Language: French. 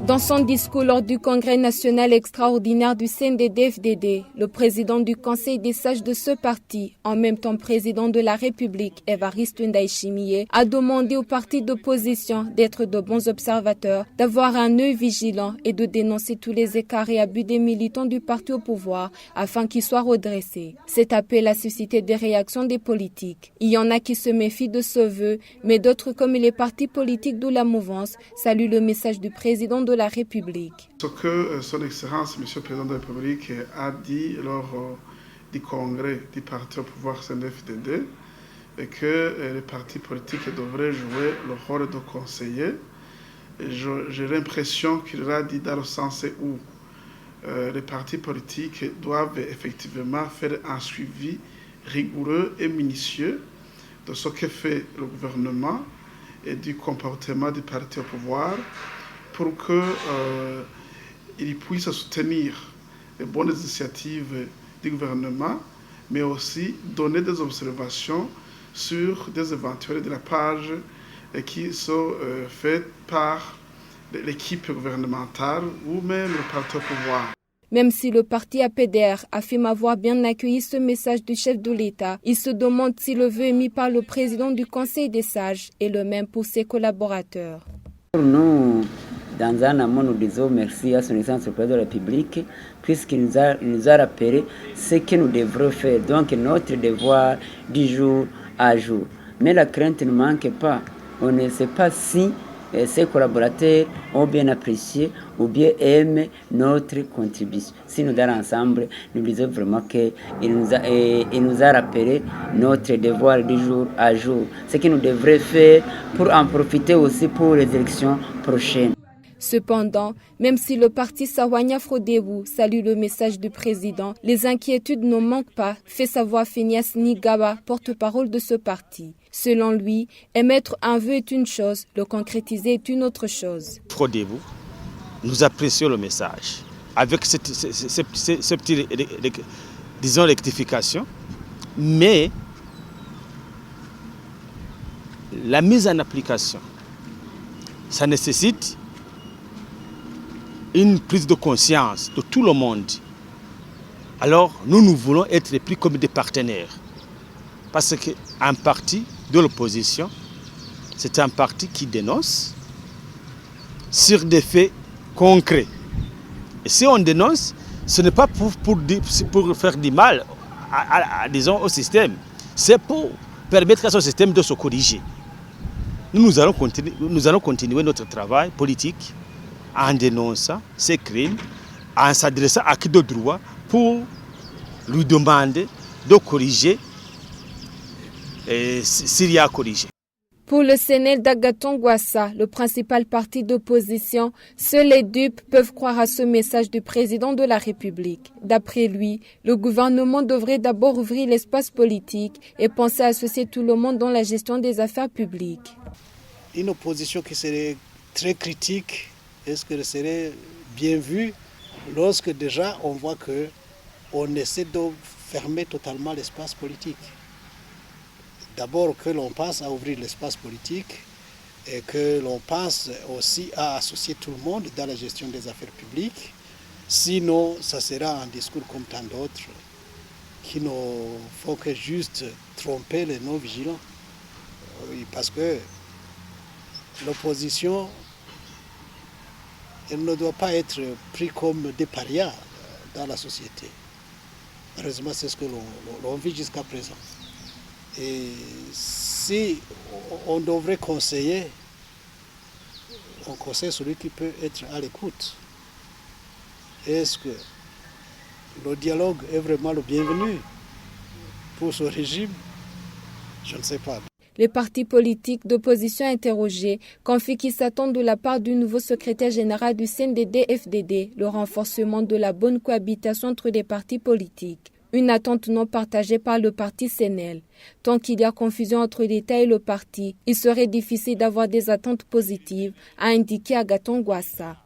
Dans son discours lors du Congrès national extraordinaire du CNDD-FDD, le président du Conseil des sages de ce parti, en même temps président de la République, Évariste Ndayishimiye, a demandé aux partis d'opposition d'être de bons observateurs, d'avoir un œil vigilant et de dénoncer tous les écarts et abus des militants du parti au pouvoir afin qu'ils soient redressés. Cet appel a suscité des réactions des politiques. Il y en a qui se méfient de ce vœu, mais d'autres, comme les partis politiques de la mouvance, saluent le message du président de la République. Ce que son Excellence, M. le Président de la République, a dit lors du congrès du parti au pouvoir CNDD-FDD, est que les partis politiques devraient jouer le rôle de conseiller. J'ai l'impression qu'il a dit dans le sens où les partis politiques doivent effectivement faire un suivi rigoureux et minutieux de ce que fait le gouvernement et du comportement du parti au pouvoir, pour qu'il puisse soutenir les bonnes initiatives du gouvernement, mais aussi donner des observations sur des éventuels dérapages qui sont faits par l'équipe gouvernementale ou même le parti au pouvoir. Même si le parti APDR affirme avoir bien accueilli ce message du chef de l'État, il se demande si le vœu émis par le président du Conseil des sages est le même pour ses collaborateurs. Pour nous, dans un amont, nous disons merci à son Excellence le Président de la République, puisqu'il nous a rappelé ce que nous devrons faire, donc notre devoir du jour à jour. Mais la crainte ne manque pas. On ne sait pas si ses collaborateurs ont bien apprécié ou bien aiment notre contribution. Si nous allons ensemble, nous disons vraiment qu'il nous a rappelé notre devoir du jour à jour. Ce que nous devrions faire pour en profiter aussi pour les élections prochaines. Cependant, même si le parti Sawanya Frodebu salue le message du président, les inquiétudes ne manquent pas, fait savoir Phineas Nigaba, porte-parole de ce parti. Selon lui, émettre un vœu est une chose, le concrétiser est une autre chose. Frodebu, nous apprécions le message. Avec ce petit, disons, rectification, mais la mise en application, ça nécessite une prise de conscience de tout le monde. Alors, nous voulons être pris comme des partenaires. Parce qu'un parti de l'opposition, c'est un parti qui dénonce sur des faits concrets. Et si on dénonce, ce n'est pas pour faire du mal disons, au système. C'est pour permettre à ce système de se corriger. Nous allons continuer notre travail politique en dénonçant ces crimes, en s'adressant à qui de droit pour lui demander de corriger s'il y a à corriger. Pour le CNL d'Agathon Rwasa, le principal parti d'opposition, seuls les dupes peuvent croire à ce message du président de la République. D'après lui, le gouvernement devrait d'abord ouvrir l'espace politique et penser à associer tout le monde dans la gestion des affaires publiques. Une opposition qui serait très critique, est-ce qu'elle serait bien vue lorsque déjà on voit qu'on essaie de fermer totalement l'espace politique? D'abord que l'on passe à ouvrir l'espace politique et que l'on passe aussi à associer tout le monde dans la gestion des affaires publiques. Sinon, ça sera un discours comme tant d'autres qui ne font que juste tromper les non-vigilants. Oui, parce que l'opposition, elle ne doit pas être prise comme des parias dans la société. Malheureusement, c'est ce que l'on vit jusqu'à présent. Et si on devrait conseiller, on conseille celui qui peut être à l'écoute. Est-ce que le dialogue est vraiment le bienvenu pour ce régime? Je ne sais pas. Les partis politiques d'opposition interrogés confient qu'ils s'attendent de la part du nouveau secrétaire général du CNDD-FDD le renforcement de la bonne cohabitation entre les partis politiques. Une attente non partagée par le parti CNL. Tant qu'il y a confusion entre l'État et le parti, il serait difficile d'avoir des attentes positives, a indiqué Agathon Rwasa.